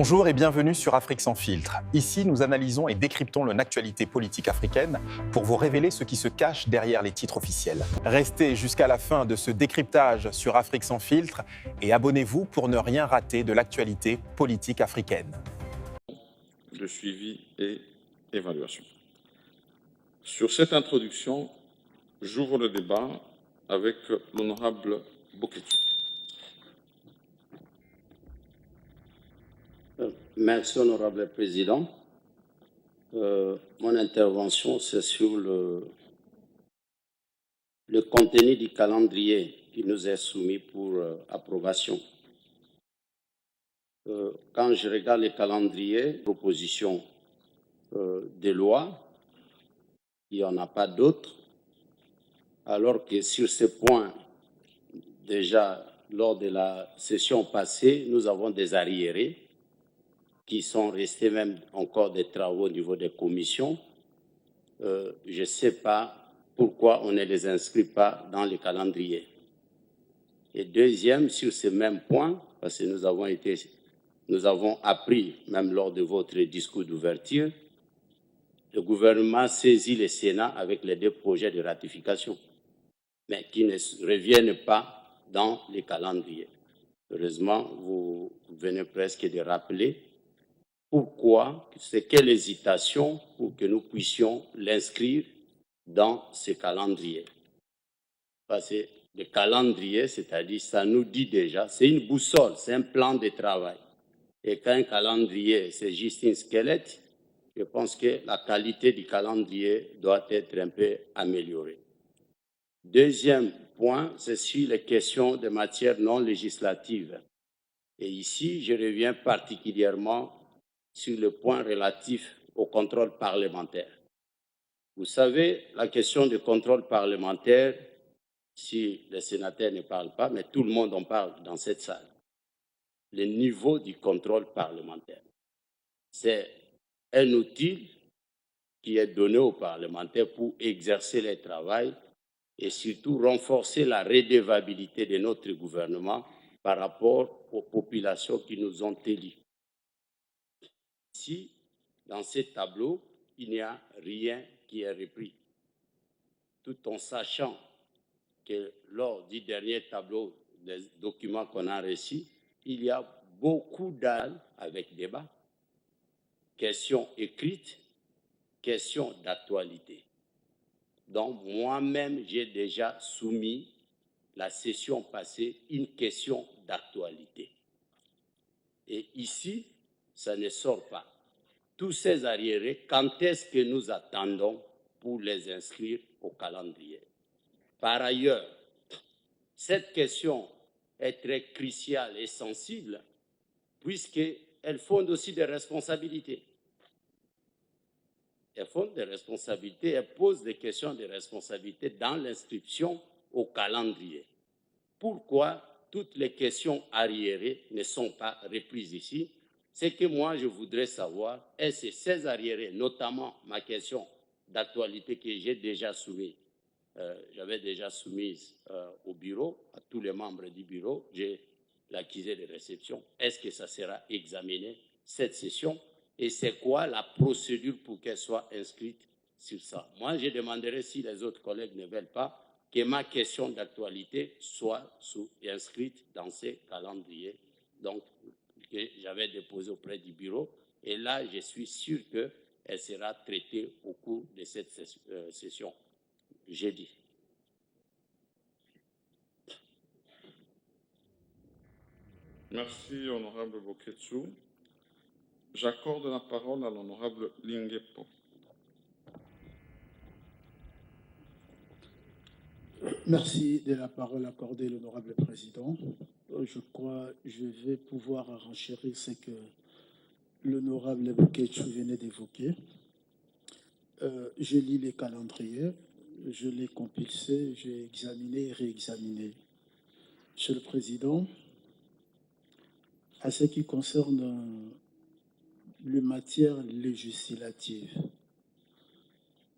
Bonjour et bienvenue sur Afrique sans filtre. Ici, nous analysons et décryptons l'actualité politique africaine pour vous révéler ce qui se cache derrière les titres officiels. Restez jusqu'à la fin de ce décryptage sur Afrique sans filtre et abonnez-vous pour ne rien rater de l'actualité politique africaine. De suivi et évaluation. Sur cette introduction, j'ouvre le débat avec l'honorable Boketou. Merci, honorable président. Mon intervention, c'est sur le contenu du calendrier qui nous est soumis pour approbation. Quand je regarde le calendrier, proposition de loi, il n'y en a pas d'autres, alors que sur ce point, déjà lors de la session passée, nous avons des arriérés qui sont restés même encore des travaux au niveau des commissions. Je ne sais pas pourquoi on ne les inscrit pas dans le calendrier. Et deuxième, sur ce même point, parce que nous avons appris, même lors de votre discours d'ouverture, le gouvernement saisit le Sénat avec les deux projets de ratification, mais qui ne reviennent pas dans le calendrier. Heureusement, vous venez presque de rappeler pourquoi, c'est quelle hésitation pour que nous puissions l'inscrire dans ce calendrier. Parce que le calendrier, c'est-à-dire, ça nous dit déjà, c'est une boussole, c'est un plan de travail. Et quand un calendrier, c'est juste un squelette, je pense que la qualité du calendrier doit être un peu améliorée. Deuxième point, c'est sur les questions de matière non législative. Et ici, je reviens particulièrement sur le point relatif au contrôle parlementaire. Vous savez, la question du contrôle parlementaire, si les sénateurs ne parlent pas, mais tout le monde en parle dans cette salle, le niveau du contrôle parlementaire. C'est un outil qui est donné aux parlementaires pour exercer leur travail et surtout renforcer la redevabilité de notre gouvernement par rapport aux populations qui nous ont élus. Si, dans ce tableau, il n'y a rien qui est repris, tout en sachant que lors du dernier tableau des documents qu'on a reçus, il y a beaucoup d'âles avec débat, questions écrites, questions d'actualité. Donc, moi-même, j'ai déjà soumis la session passée une question d'actualité. Et ici, ça ne sort pas. Tous ces arriérés, quand est-ce que nous attendons pour les inscrire au calendrier? Par ailleurs, cette question est très cruciale et sensible puisqu'elle fonde aussi des responsabilités. Elle fonde des responsabilités, elle pose des questions de responsabilité dans l'inscription au calendrier. Pourquoi toutes les questions arriérées ne sont pas reprises ici? C'est que moi, je voudrais savoir, est-ce que ces arriérés, notamment ma question d'actualité que j'ai déjà soumise, j'avais déjà soumise au bureau, à tous les membres du bureau, j'ai l'accusé de réception. Est-ce que ça sera examiné cette session? Et c'est quoi la procédure pour qu'elle soit inscrite sur ça? Moi, je demanderai, si les autres collègues ne veulent pas, que ma question d'actualité soit inscrite dans ces calendriers, donc que j'avais déposé auprès du bureau. Et là, je suis sûr qu'elle sera traitée au cours de cette session jeudi. Merci, honorable Boketou. J'accorde la parole à l'honorable Linguepo. Merci de la parole accordée, l'honorable président. Je crois que je vais pouvoir renchérir ce que l'honorable Boketou venait d'évoquer. Je lis les calendriers, je les compulsé, j'ai examiné et réexaminé. Monsieur le Président, à ce qui concerne les matières législatives,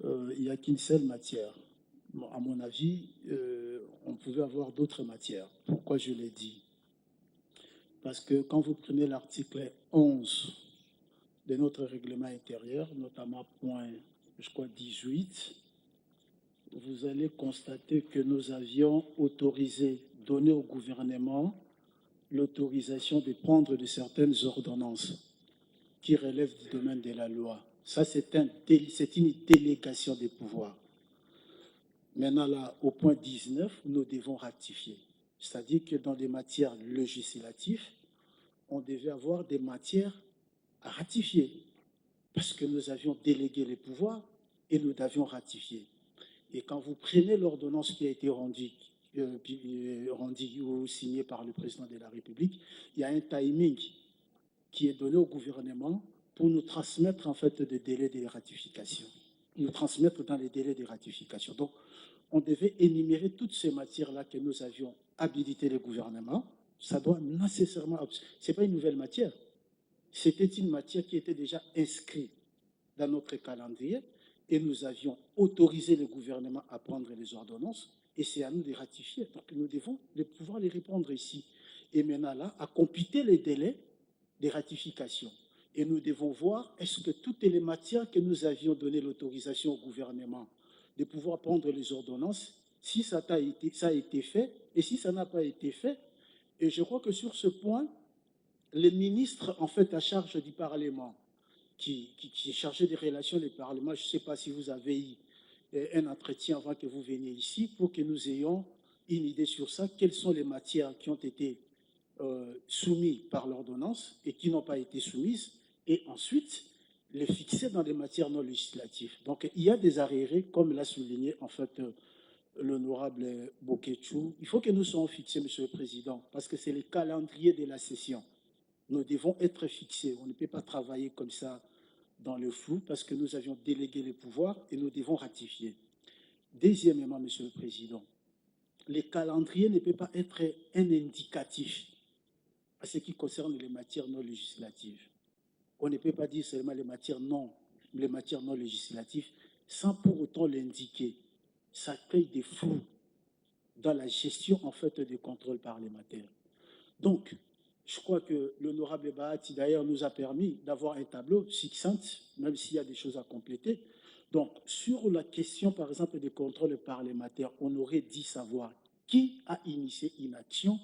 il n'y a qu'une seule matière. À mon avis, on pouvait avoir d'autres matières. Pourquoi je l'ai dit? parce que quand vous prenez l'article 11 de notre règlement intérieur, notamment point, je crois, 18, vous allez constater que nous avions donné au gouvernement l'autorisation de prendre de certaines ordonnances qui relèvent du domaine de la loi. Ça, c'est une délégation des pouvoirs. Maintenant, là, au point 19, nous devons ratifier. C'est-à-dire que dans des matières législatives, on devait avoir des matières à ratifier parce que nous avions délégué les pouvoirs et nous devions ratifier. Et quand vous prenez l'ordonnance qui a été rendue ou signée par le président de la République, il y a un timing qui est donné au gouvernement pour nous transmettre en fait des délais de ratification. Nous transmettre dans les délais de ratification. Donc, on devait énumérer toutes ces matières-là que nous avions habilité le gouvernement. Ça doit nécessairement... Ce n'est pas une nouvelle matière. C'était une matière qui était déjà inscrite dans notre calendrier et nous avions autorisé le gouvernement à prendre les ordonnances et c'est à nous de ratifier. Donc, nous devons pouvoir les répondre ici. Et maintenant, là, à computer les délais de ratification. Et nous devons voir est-ce que toutes les matières que nous avions donné l'autorisation au gouvernement de pouvoir prendre les ordonnances, si ça a été fait, et si ça n'a pas été fait, et je crois que sur ce point, les ministres, en fait, à charge du Parlement, qui est chargé des relations du Parlement, je ne sais pas si vous avez eu un entretien avant que vous veniez ici, pour que nous ayons une idée sur ça, quelles sont les matières qui ont été soumises par l'ordonnance et qui n'ont pas été soumises, et ensuite, les fixer dans des matières non législatives. Donc, il y a des arriérés, comme l'a souligné en fait l'honorable Boketchou. Il faut que nous soyons fixés, Monsieur le Président, parce que c'est le calendrier de la session. Nous devons être fixés. On ne peut pas travailler comme ça dans le flou, parce que nous avions délégué les pouvoirs et nous devons ratifier. Deuxièmement, Monsieur le Président, le calendrier ne peut pas être un indicatif à ce qui concerne les matières non législatives. On ne peut pas dire seulement les matières non législatives sans pour autant l'indiquer. Ça crée des flous dans la gestion en fait des contrôles parlementaires. Donc, je crois que l'honorable Bahati d'ailleurs nous a permis d'avoir un tableau succinct, même s'il y a des choses à compléter. Donc, sur la question par exemple des contrôles parlementaires, on aurait dit savoir qui a initié une action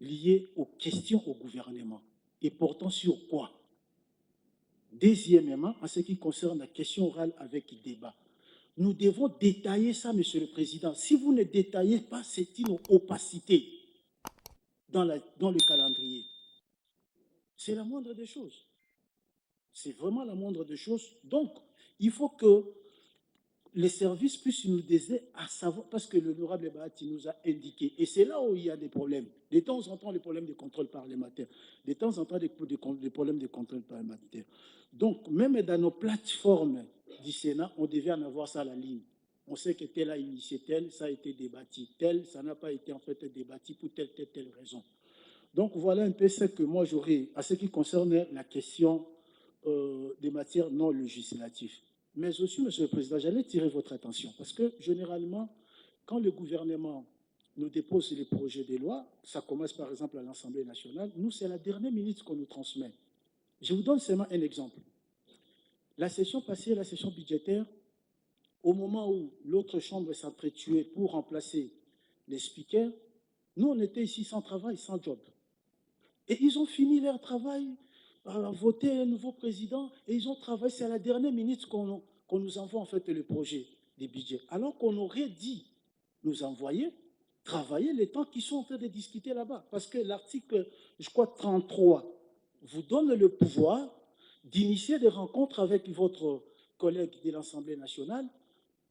liée aux questions au gouvernement et portant sur quoi. Deuxièmement, en ce qui concerne la question orale avec débat, nous devons détailler ça, Monsieur le Président. Si vous ne détaillez pas, c'est une opacité dans le calendrier. C'est la moindre des choses. C'est vraiment la moindre des choses. Donc, il faut que les services puissent nous aider à savoir, parce que l'honorable Bahati nous a indiqué, et c'est là où il y a des problèmes. De temps en temps, les problèmes de contrôle parlementaire. De temps en temps, des problèmes de contrôle parlementaire. Donc, même dans nos plateformes du Sénat, on devait en avoir ça à la ligne. On sait que tel a initié tel, ça a été débattu, tel, ça n'a pas été en fait débattu pour telle raison. Donc, voilà un peu ce que moi j'aurais, à ce qui concerne la question des matières non législatives. Mais aussi, Monsieur le Président, j'allais tirer votre attention, parce que généralement, quand le gouvernement nous dépose les projets de loi, ça commence par exemple à l'Assemblée nationale, nous, c'est la dernière minute qu'on nous transmet. Je vous donne seulement un exemple. La session passée, la session budgétaire, au moment où l'autre chambre s'entretuait pour remplacer les speakers, nous, on était ici sans travail, sans job. Et ils ont fini leur travail, voté un nouveau président, et ils ont travaillé. C'est à la dernière minute qu'on nous envoie en fait le projet des budgets. Alors qu'on aurait dit nous envoyer, travailler les temps qu'ils sont en train de discuter là-bas. Parce que l'article, je crois, 33, vous donne le pouvoir d'initier des rencontres avec votre collègue de l'Assemblée nationale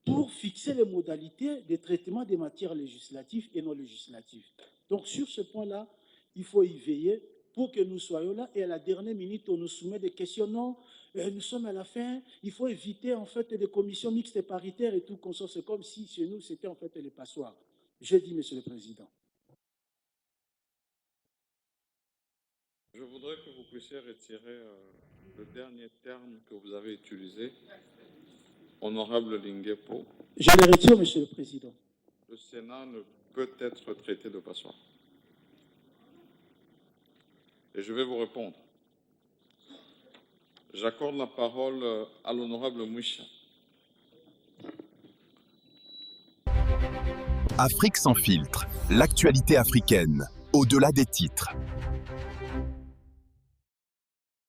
pour fixer les modalités de traitement des matières législatives et non législatives. Donc, sur ce point-là, il faut y veiller pour que nous soyons là. Et à la dernière minute, on nous soumet des questions. Non, nous sommes à la fin. Il faut éviter, en fait, des commissions mixtes et paritaires et tout. C'est comme si chez nous, c'était en fait les passoires. Je dis, Monsieur le Président. Je voudrais que vous puissiez retirer le dernier terme que vous avez utilisé, honorable Linguepo. Je le retire, Monsieur le Président. Le Sénat ne peut être traité de passoire. et je vais vous répondre. J'accorde la parole à l'honorable Mouissa. Afrique sans filtre, l'actualité africaine, au-delà des titres.